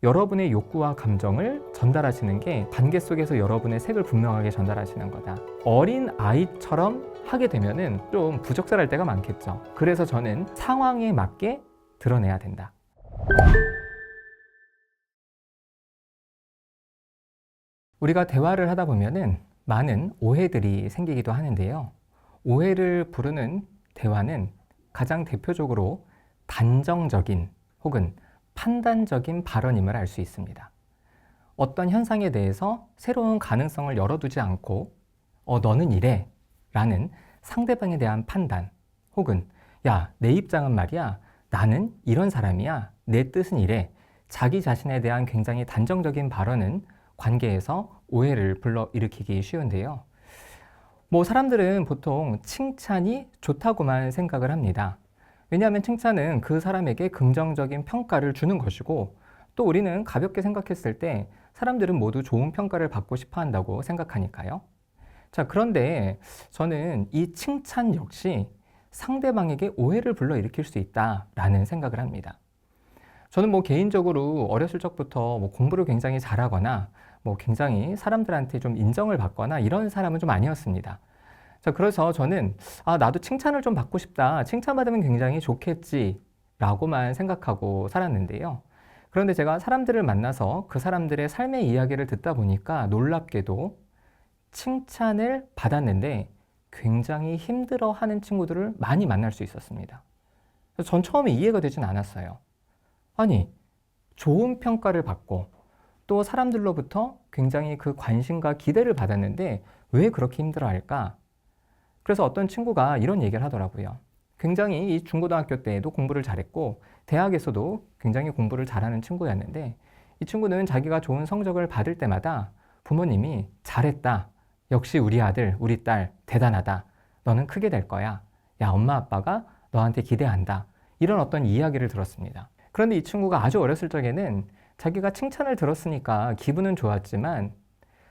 여러분의 욕구와 감정을 전달하시는 게 관계 속에서 여러분의 색을 분명하게 전달하시는 거다. 어린 아이처럼 하게 되면은 좀 부적절할 때가 많겠죠. 그래서 저는 상황에 맞게 드러내야 된다. 우리가 대화를 하다 보면은 많은 오해들이 생기기도 하는데요. 오해를 부르는 대화는 가장 대표적으로 단정적인 혹은 판단적인 발언임을 알 수 있습니다. 어떤 현상에 대해서 새로운 가능성을 열어두지 않고 너는 이래 라는 상대방에 대한 판단 혹은 야, 내 입장은 말이야, 나는 이런 사람이야, 내 뜻은 이래, 자기 자신에 대한 굉장히 단정적인 발언은 관계에서 오해를 불러일으키기 쉬운데요. 사람들은 보통 칭찬이 좋다고만 생각을 합니다. 왜냐하면 칭찬은 그 사람에게 긍정적인 평가를 주는 것이고, 또 우리는 가볍게 생각했을 때 사람들은 모두 좋은 평가를 받고 싶어 한다고 생각하니까요. 자, 그런데 저는 이 칭찬 역시 상대방에게 오해를 불러일으킬 수 있다라는 생각을 합니다. 저는 개인적으로 어렸을 적부터 공부를 굉장히 잘하거나 굉장히 사람들한테 좀 인정을 받거나 이런 사람은 좀 아니었습니다. 자, 그래서 저는 나도 칭찬을 좀 받고 싶다. 칭찬받으면 굉장히 좋겠지 라고만 생각하고 살았는데요. 그런데 제가 사람들을 만나서 그 사람들의 삶의 이야기를 듣다 보니까 놀랍게도 칭찬을 받았는데 굉장히 힘들어하는 친구들을 많이 만날 수 있었습니다. 전 처음에 이해가 되진 않았어요. 아니, 좋은 평가를 받고 또 사람들로부터 굉장히 그 관심과 기대를 받았는데 왜 그렇게 힘들어할까? 그래서 어떤 친구가 이런 얘기를 하더라고요. 굉장히 이 중고등학교 때에도 공부를 잘했고 대학에서도 굉장히 공부를 잘하는 친구였는데 이 친구는 자기가 좋은 성적을 받을 때마다 부모님이 잘했다. 역시 우리 아들, 우리 딸 대단하다. 너는 크게 될 거야. 야, 엄마 아빠가 너한테 기대한다. 이런 어떤 이야기를 들었습니다. 그런데 이 친구가 아주 어렸을 적에는 자기가 칭찬을 들었으니까 기분은 좋았지만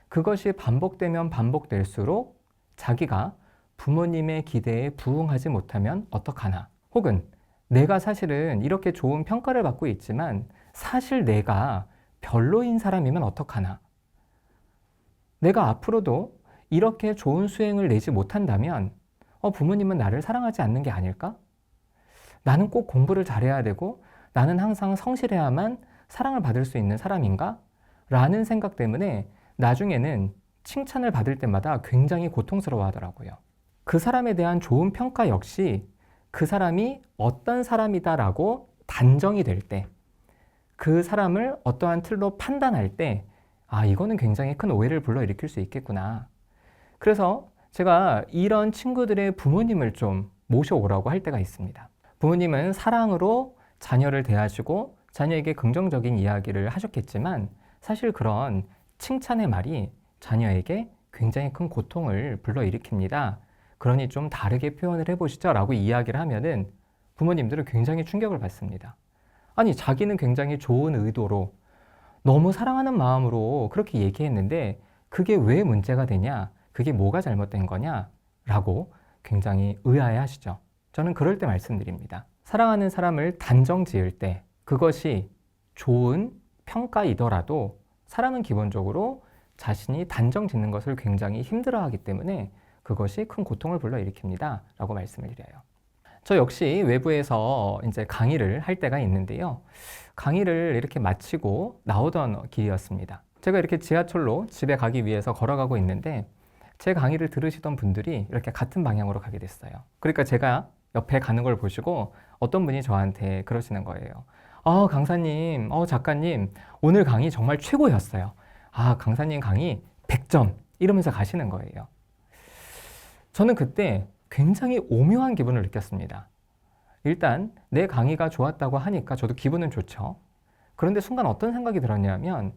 그것이 반복되면 반복될수록 자기가 부모님의 기대에 부응하지 못하면 어떡하나, 혹은 내가 사실은 이렇게 좋은 평가를 받고 있지만 사실 내가 별로인 사람이면 어떡하나, 내가 앞으로도 이렇게 좋은 수행을 내지 못한다면 부모님은 나를 사랑하지 않는 게 아닐까? 나는 꼭 공부를 잘해야 되고 나는 항상 성실해야만 사랑을 받을 수 있는 사람인가? 라는 생각 때문에 나중에는 칭찬을 받을 때마다 굉장히 고통스러워 하더라고요. 그 사람에 대한 좋은 평가 역시 그 사람이 어떤 사람이다라고 단정이 될 때, 그 사람을 어떠한 틀로 판단할 때, 이거는 굉장히 큰 오해를 불러일으킬 수 있겠구나. 그래서 제가 이런 친구들의 부모님을 좀 모셔오라고 할 때가 있습니다. 부모님은 사랑으로 자녀를 대하시고 자녀에게 긍정적인 이야기를 하셨겠지만 사실 그런 칭찬의 말이 자녀에게 굉장히 큰 고통을 불러일으킵니다. 그러니 좀 다르게 표현을 해보시죠 라고 이야기를 하면은 부모님들은 굉장히 충격을 받습니다. 아니, 자기는 굉장히 좋은 의도로 너무 사랑하는 마음으로 그렇게 얘기했는데 그게 왜 문제가 되냐? 그게 뭐가 잘못된 거냐? 라고 굉장히 의아해 하시죠. 저는 그럴 때 말씀드립니다. 사랑하는 사람을 단정 지을 때 그것이 좋은 평가이더라도 사람은 기본적으로 자신이 단정 짓는 것을 굉장히 힘들어하기 때문에 그것이 큰 고통을 불러일으킵니다 라고 말씀을 드려요. 저 역시 외부에서 이제 강의를 할 때가 있는데요. 강의를 이렇게 마치고 나오던 길이었습니다. 제가 이렇게 지하철로 집에 가기 위해서 걸어가고 있는데 제 강의를 들으시던 분들이 이렇게 같은 방향으로 가게 됐어요. 그러니까 제가 옆에 가는 걸 보시고 어떤 분이 저한테 그러시는 거예요. 강사님, 작가님, 오늘 강의 정말 최고였어요. 강사님 강의 100점 이러면서 가시는 거예요. 저는 그때 굉장히 오묘한 기분을 느꼈습니다. 일단 내 강의가 좋았다고 하니까 저도 기분은 좋죠. 그런데 순간 어떤 생각이 들었냐면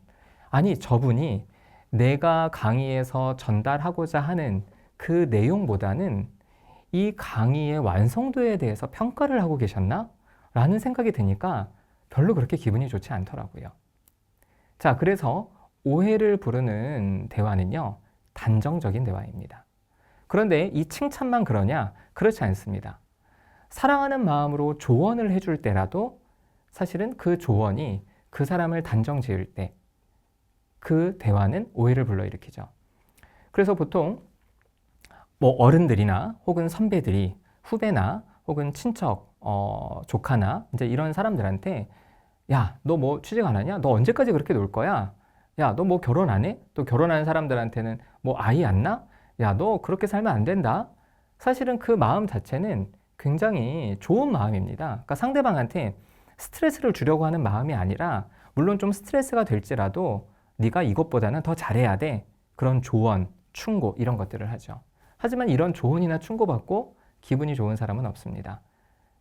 아니, 저분이 내가 강의에서 전달하고자 하는 그 내용보다는 이 강의의 완성도에 대해서 평가를 하고 계셨나? 라는 생각이 드니까 별로 그렇게 기분이 좋지 않더라고요. 자, 그래서 오해를 부르는 대화는요, 단정적인 대화입니다. 그런데 이 칭찬만 그러냐? 그렇지 않습니다. 사랑하는 마음으로 조언을 해줄 때라도 사실은 그 조언이 그 사람을 단정 지을 때 그 대화는 오해를 불러일으키죠. 그래서 보통 뭐 어른들이나 혹은 선배들이 후배나 혹은 친척, 조카나 이제 이런 사람들한테 야, 너 뭐 취직 안 하냐? 너 언제까지 그렇게 놀 거야? 야, 너 뭐 결혼 안 해? 또 결혼한 사람들한테는 뭐 아이 안 낳아? 야, 너 그렇게 살면 안 된다. 사실은 그 마음 자체는 굉장히 좋은 마음입니다. 그러니까 상대방한테 스트레스를 주려고 하는 마음이 아니라 물론 좀 스트레스가 될지라도 네가 이것보다는 더 잘해야 돼. 그런 조언, 충고 이런 것들을 하죠. 하지만 이런 조언이나 충고받고 기분이 좋은 사람은 없습니다.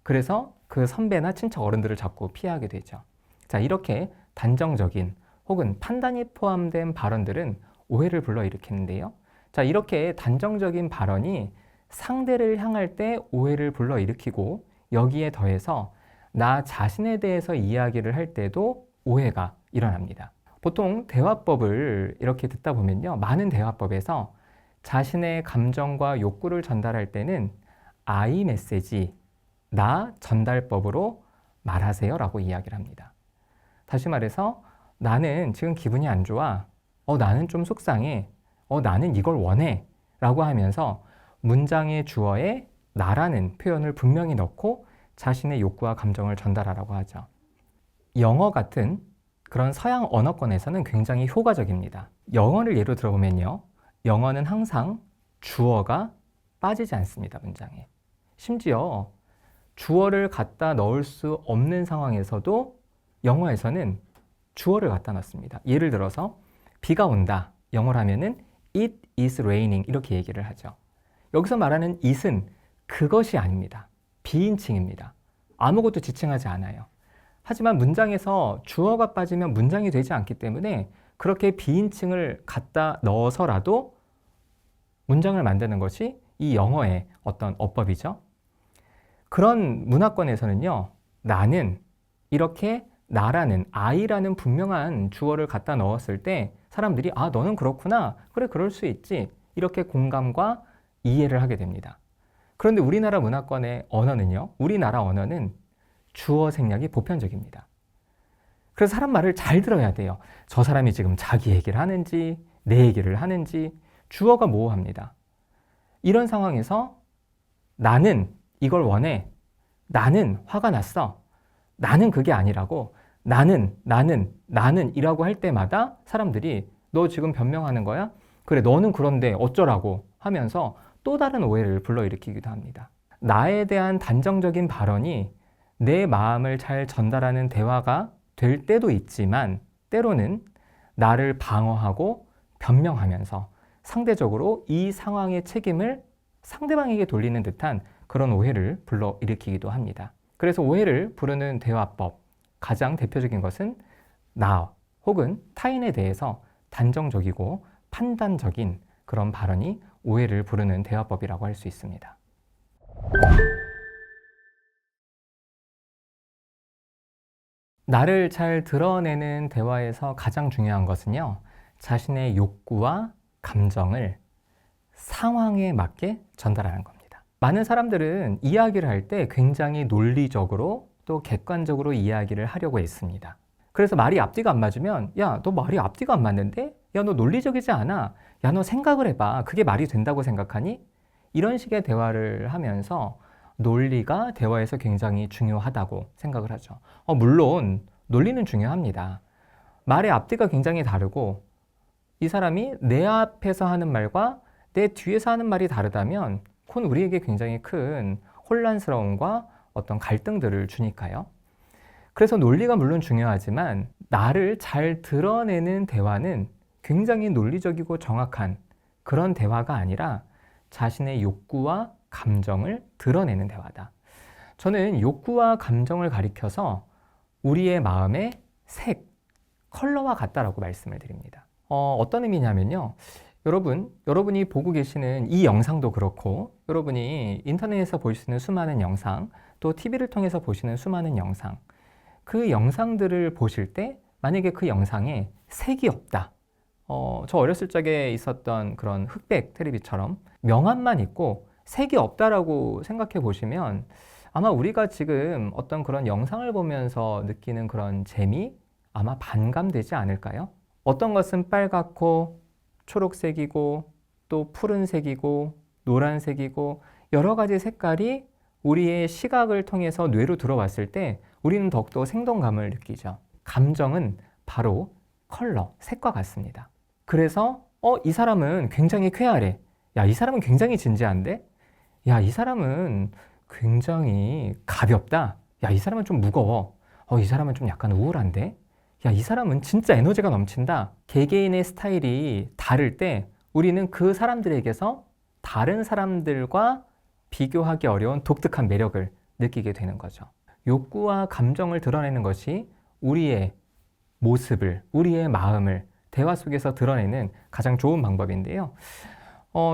그래서 그 선배나 친척 어른들을 자꾸 피하게 되죠. 자, 이렇게 단정적인 혹은 판단이 포함된 발언들은 오해를 불러일으키는데요. 자, 이렇게 단정적인 발언이 상대를 향할 때 오해를 불러일으키고 여기에 더해서 나 자신에 대해서 이야기를 할 때도 오해가 일어납니다. 보통 대화법을 이렇게 듣다 보면요. 많은 대화법에서 자신의 감정과 욕구를 전달할 때는 I 메시지, 나 전달법으로 말하세요 라고 이야기를 합니다. 다시 말해서 나는 지금 기분이 안 좋아. 나는 좀 속상해. 나는 이걸 원해. 라고 하면서 문장의 주어에 나라는 표현을 분명히 넣고 자신의 욕구와 감정을 전달하라고 하죠. 영어 같은 그런 서양 언어권에서는 굉장히 효과적입니다. 영어를 예로 들어보면요. 영어는 항상 주어가 빠지지 않습니다, 문장에. 심지어 주어를 갖다 넣을 수 없는 상황에서도 영어에서는 주어를 갖다 넣습니다. 예를 들어서 비가 온다. 영어로 하면은 It is raining 이렇게 얘기를 하죠. 여기서 말하는 it은 그것이 아닙니다. 비인칭입니다. 아무것도 지칭하지 않아요. 하지만 문장에서 주어가 빠지면 문장이 되지 않기 때문에 그렇게 비인칭을 갖다 넣어서라도 문장을 만드는 것이 이 영어의 어떤 어법이죠. 그런 문화권에서는요, 나는 이렇게 나라는 I라는 분명한 주어를 갖다 넣었을 때 사람들이 아, 너는 그렇구나. 그래, 그럴 수 있지. 이렇게 공감과 이해를 하게 됩니다. 그런데 우리나라 문화권의 언어는요, 우리나라 언어는 주어 생략이 보편적입니다. 그래서 사람 말을 잘 들어야 돼요. 저 사람이 지금 자기 얘기를 하는지, 내 얘기를 하는지, 주어가 모호합니다. 이런 상황에서 나는 이걸 원해. 나는 화가 났어. 나는 그게 아니라고. 나는 이라고 할 때마다 사람들이 너 지금 변명하는 거야? 그래, 너는 그런데 어쩌라고 하면서 또 다른 오해를 불러일으키기도 합니다. 나에 대한 단정적인 발언이 내 마음을 잘 전달하는 대화가 될 때도 있지만 때로는 나를 방어하고 변명하면서 상대적으로 이 상황의 책임을 상대방에게 돌리는 듯한 그런 오해를 불러일으키기도 합니다. 그래서 오해를 부르는 대화법, 가장 대표적인 것은 나 혹은 타인에 대해서 단정적이고 판단적인 그런 발언이 오해를 부르는 대화법이라고 할 수 있습니다. 나를 잘 드러내는 대화에서 가장 중요한 것은요, 자신의 욕구와 감정을 상황에 맞게 전달하는 겁니다. 많은 사람들은 이야기를 할 때 굉장히 논리적으로 또 객관적으로 이야기를 하려고 했습니다. 그래서 말이 앞뒤가 안 맞으면 야, 너 말이 앞뒤가 안 맞는데? 야, 너 논리적이지 않아? 야, 너 생각을 해봐. 그게 말이 된다고 생각하니? 이런 식의 대화를 하면서 논리가 대화에서 굉장히 중요하다고 생각을 하죠. 물론 논리는 중요합니다. 말의 앞뒤가 굉장히 다르고 이 사람이 내 앞에서 하는 말과 내 뒤에서 하는 말이 다르다면 그건 우리에게 굉장히 큰 혼란스러움과 어떤 갈등들을 주니까요. 그래서 논리가 물론 중요하지만 나를 잘 드러내는 대화는 굉장히 논리적이고 정확한 그런 대화가 아니라 자신의 욕구와 감정을 드러내는 대화다. 저는 욕구와 감정을 가리켜서 우리의 마음의 색, 컬러와 같다라고 말씀을 드립니다. 어떤 의미냐면요. 여러분이 보고 계시는 이 영상도 그렇고 여러분이 인터넷에서 보시는 수많은 영상, 또 TV를 통해서 보시는 수많은 영상, 그 영상들을 보실 때 만약에 그 영상에 색이 없다. 저 어렸을 적에 있었던 그런 흑백 텔레비처럼 명암만 있고 색이 없다라고 생각해 보시면 아마 우리가 지금 어떤 그런 영상을 보면서 느끼는 그런 재미, 아마 반감되지 않을까요? 어떤 것은 빨갛고 초록색이고 또 푸른색이고 노란색이고 여러 가지 색깔이 우리의 시각을 통해서 뇌로 들어왔을 때 우리는 더욱더 생동감을 느끼죠. 감정은 바로 컬러, 색과 같습니다. 그래서 이 사람은 굉장히 쾌활해. 야, 이 사람은 굉장히 진지한데? 야, 이 사람은 굉장히 가볍다. 야, 이 사람은 좀 무거워. 이 사람은 좀 약간 우울한데? 야, 이 사람은 진짜 에너지가 넘친다. 개개인의 스타일이 다를 때 우리는 그 사람들에게서 다른 사람들과 비교하기 어려운 독특한 매력을 느끼게 되는 거죠. 욕구와 감정을 드러내는 것이 우리의 모습을, 우리의 마음을 대화 속에서 드러내는 가장 좋은 방법인데요.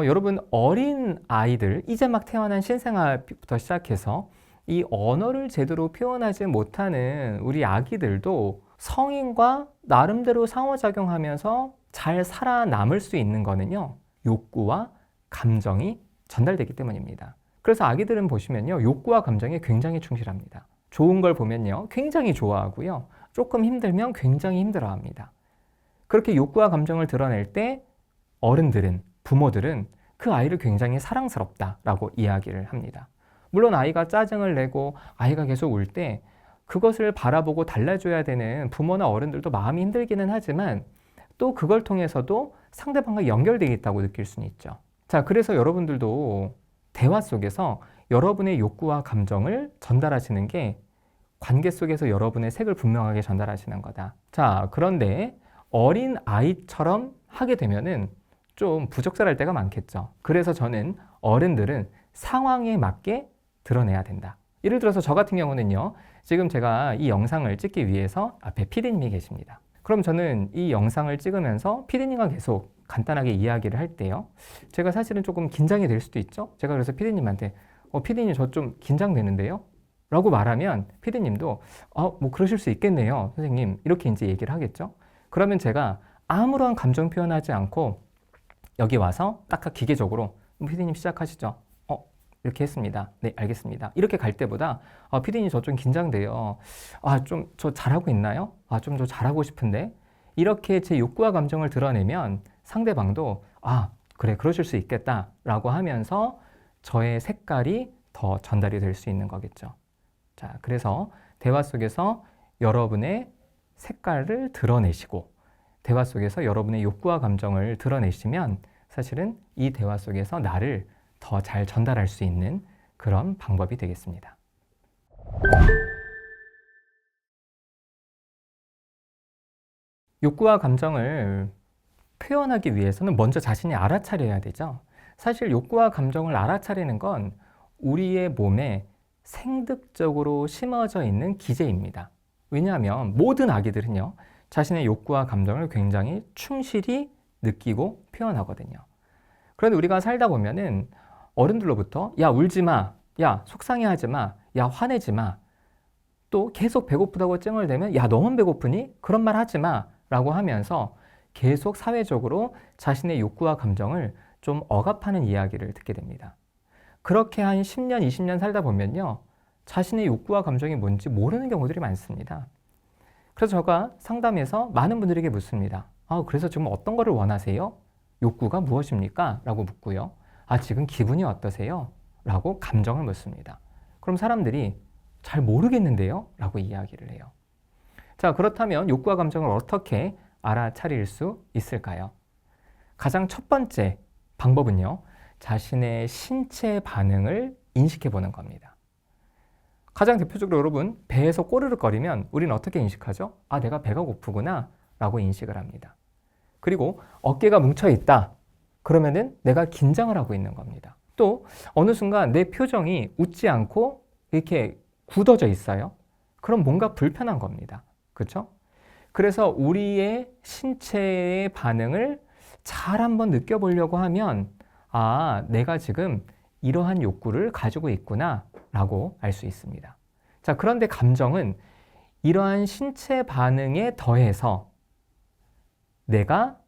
여러분, 어린 아이들, 이제 막 태어난 신생아부터 시작해서 이 언어를 제대로 표현하지 못하는 우리 아기들도 성인과 나름대로 상호작용하면서 잘 살아남을 수 있는 거는요, 욕구와 감정이 전달되기 때문입니다. 그래서 아기들은 보시면요, 욕구와 감정에 굉장히 충실합니다. 좋은 걸 보면요, 굉장히 좋아하고요, 조금 힘들면 굉장히 힘들어합니다. 그렇게 욕구와 감정을 드러낼 때 어른들은, 부모들은 그 아이를 굉장히 사랑스럽다라고 이야기를 합니다. 물론 아이가 짜증을 내고 아이가 계속 울 때 그것을 바라보고 달래줘야 되는 부모나 어른들도 마음이 힘들기는 하지만 또 그걸 통해서도 상대방과 연결되어 있다고 느낄 수는 있죠. 자, 그래서 여러분들도 대화 속에서 여러분의 욕구와 감정을 전달하시는 게 관계 속에서 여러분의 색을 분명하게 전달하시는 거다. 자, 그런데 어린 아이처럼 하게 되면은 좀 부적절할 때가 많겠죠. 그래서 저는 어른들은 상황에 맞게 드러내야 된다. 예를 들어서 저 같은 경우는요, 지금 제가 이 영상을 찍기 위해서 앞에 PD님이 계십니다. 그럼 저는 이 영상을 찍으면서 PD님과 계속 간단하게 이야기를 할 때요, 제가 사실은 조금 긴장이 될 수도 있죠. 제가 그래서 PD님한테 PD님 저 좀 긴장되는데요? 라고 말하면 PD님도 뭐 그러실 수 있겠네요, 선생님. 이렇게 이제 얘기를 하겠죠. 그러면 제가 아무런 감정 표현하지 않고 여기 와서 딱 기계적으로 PD님 시작하시죠. 이렇게 했습니다. 네, 알겠습니다. 이렇게 갈 때보다 PD님 저 좀 긴장돼요. 좀 저 잘하고 있나요? 좀 저 잘하고 싶은데. 이렇게 제 욕구와 감정을 드러내면 상대방도 그래, 그러실 수 있겠다라고 하면서 저의 색깔이 더 전달이 될 수 있는 거겠죠. 자, 그래서 대화 속에서 여러분의 색깔을 드러내시고 대화 속에서 여러분의 욕구와 감정을 드러내시면 사실은 이 대화 속에서 나를 더 잘 전달할 수 있는 그런 방법이 되겠습니다. 욕구와 감정을 표현하기 위해서는 먼저 자신이 알아차려야 되죠. 사실 욕구와 감정을 알아차리는 건 우리의 몸에 생득적으로 심어져 있는 기제입니다. 왜냐하면 모든 아기들은요, 자신의 욕구와 감정을 굉장히 충실히 느끼고 표현하거든요. 그런데 우리가 살다 보면은 어른들로부터 야, 울지 마, 야, 속상해하지 마, 야, 화내지 마, 또 계속 배고프다고 찡을 대면 야, 너만 배고프니? 그런 말 하지 마 라고 하면서 계속 사회적으로 자신의 욕구와 감정을 좀 억압하는 이야기를 듣게 됩니다. 그렇게 한 10년, 20년 살다 보면요, 자신의 욕구와 감정이 뭔지 모르는 경우들이 많습니다. 그래서 제가 상담에서 많은 분들에게 묻습니다. 그래서 지금 어떤 거를 원하세요? 욕구가 무엇입니까? 라고 묻고요. 지금 기분이 어떠세요? 라고 감정을 묻습니다. 그럼 사람들이 잘 모르겠는데요? 라고 이야기를 해요. 자, 그렇다면 욕구와 감정을 어떻게 알아차릴 수 있을까요? 가장 첫 번째 방법은요, 자신의 신체 반응을 인식해 보는 겁니다. 가장 대표적으로 여러분, 배에서 꼬르륵거리면 우리는 어떻게 인식하죠? 내가 배가 고프구나 라고 인식을 합니다. 그리고 어깨가 뭉쳐 있다. 그러면은 내가 긴장을 하고 있는 겁니다. 또 어느 순간 내 표정이 웃지 않고 이렇게 굳어져 있어요. 그럼 뭔가 불편한 겁니다. 그렇죠? 그래서 우리의 신체의 반응을 잘 한번 느껴보려고 하면 내가 지금 이러한 욕구를 가지고 있구나 라고 알 수 있습니다. 자, 그런데 감정은 이러한 신체 반응에 더해서 내가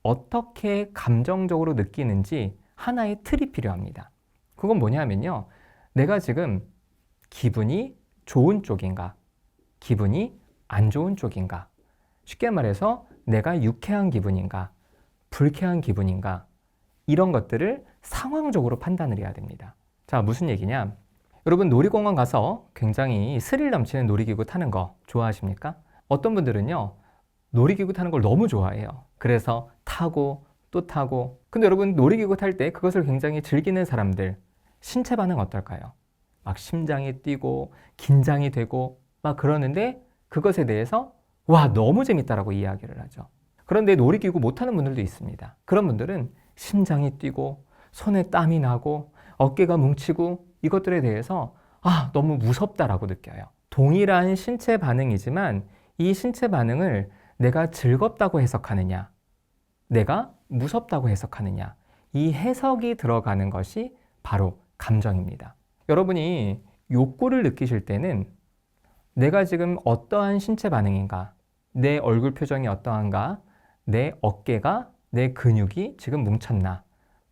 어떻게 감정적으로 느끼는지 하나의 틀이 필요합니다. 그건 뭐냐면요, 내가 지금 기분이 좋은 쪽인가, 기분이 안 좋은 쪽인가 쉽게 말해서 내가 유쾌한 기분인가, 불쾌한 기분인가, 이런 것들을 상황적으로 판단을 해야 됩니다. 자, 무슨 얘기냐? 여러분, 놀이공원 가서 굉장히 스릴 넘치는 놀이기구 타는 거 좋아하십니까? 어떤 분들은요, 놀이기구 타는 걸 너무 좋아해요. 그래서 타고 또 타고. 근데 여러분, 놀이기구 탈 때 그것을 굉장히 즐기는 사람들, 신체 반응 어떨까요? 막 심장이 뛰고 긴장이 되고 막 그러는데 그것에 대해서 와, 너무 재밌다라고 이야기를 하죠. 그런데 놀이기구 못 타는 분들도 있습니다. 그런 분들은 심장이 뛰고 손에 땀이 나고 어깨가 뭉치고 이것들에 대해서 너무 무섭다라고 느껴요. 동일한 신체 반응이지만 이 신체 반응을 내가 즐겁다고 해석하느냐, 내가 무섭다고 해석하느냐, 이 해석이 들어가는 것이 바로 감정입니다. 여러분이 욕구를 느끼실 때는 내가 지금 어떠한 신체 반응인가, 내 얼굴 표정이 어떠한가, 내 어깨가, 내 근육이 지금 뭉쳤나,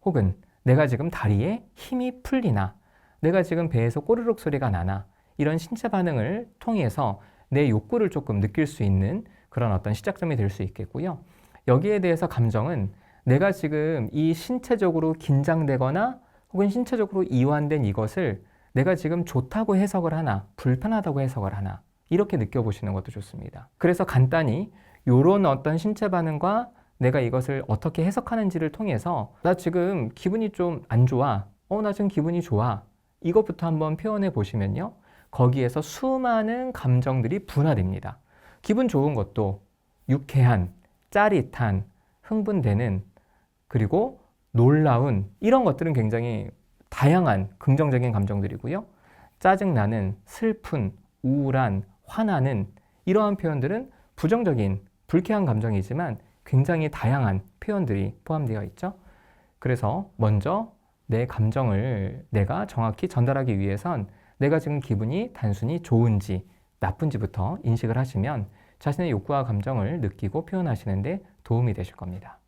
혹은 내가 지금 다리에 힘이 풀리나, 내가 지금 배에서 꼬르륵 소리가 나나, 이런 신체 반응을 통해서 내 욕구를 조금 느낄 수 있는 그런 어떤 시작점이 될 수 있겠고요. 여기에 대해서 감정은 내가 지금 이 신체적으로 긴장되거나 혹은 신체적으로 이완된 이것을 내가 지금 좋다고 해석을 하나, 불편하다고 해석을 하나, 이렇게 느껴보시는 것도 좋습니다. 그래서 간단히 이런 어떤 신체 반응과 내가 이것을 어떻게 해석하는지를 통해서 나 지금 기분이 좀 안 좋아, 나 지금 기분이 좋아, 이것부터 한번 표현해 보시면요, 거기에서 수많은 감정들이 분화됩니다. 기분 좋은 것도 유쾌한, 짜릿한, 흥분되는, 그리고 놀라운, 이런 것들은 굉장히 다양한 긍정적인 감정들이고요. 짜증나는, 슬픈, 우울한, 화나는, 이러한 표현들은 부정적인, 불쾌한 감정이지만 굉장히 다양한 표현들이 포함되어 있죠. 그래서 먼저 내 감정을 내가 정확히 전달하기 위해선 내가 지금 기분이 단순히 좋은지 나쁜지부터 인식을 하시면 자신의 욕구와 감정을 느끼고 표현하시는 데 도움이 되실 겁니다.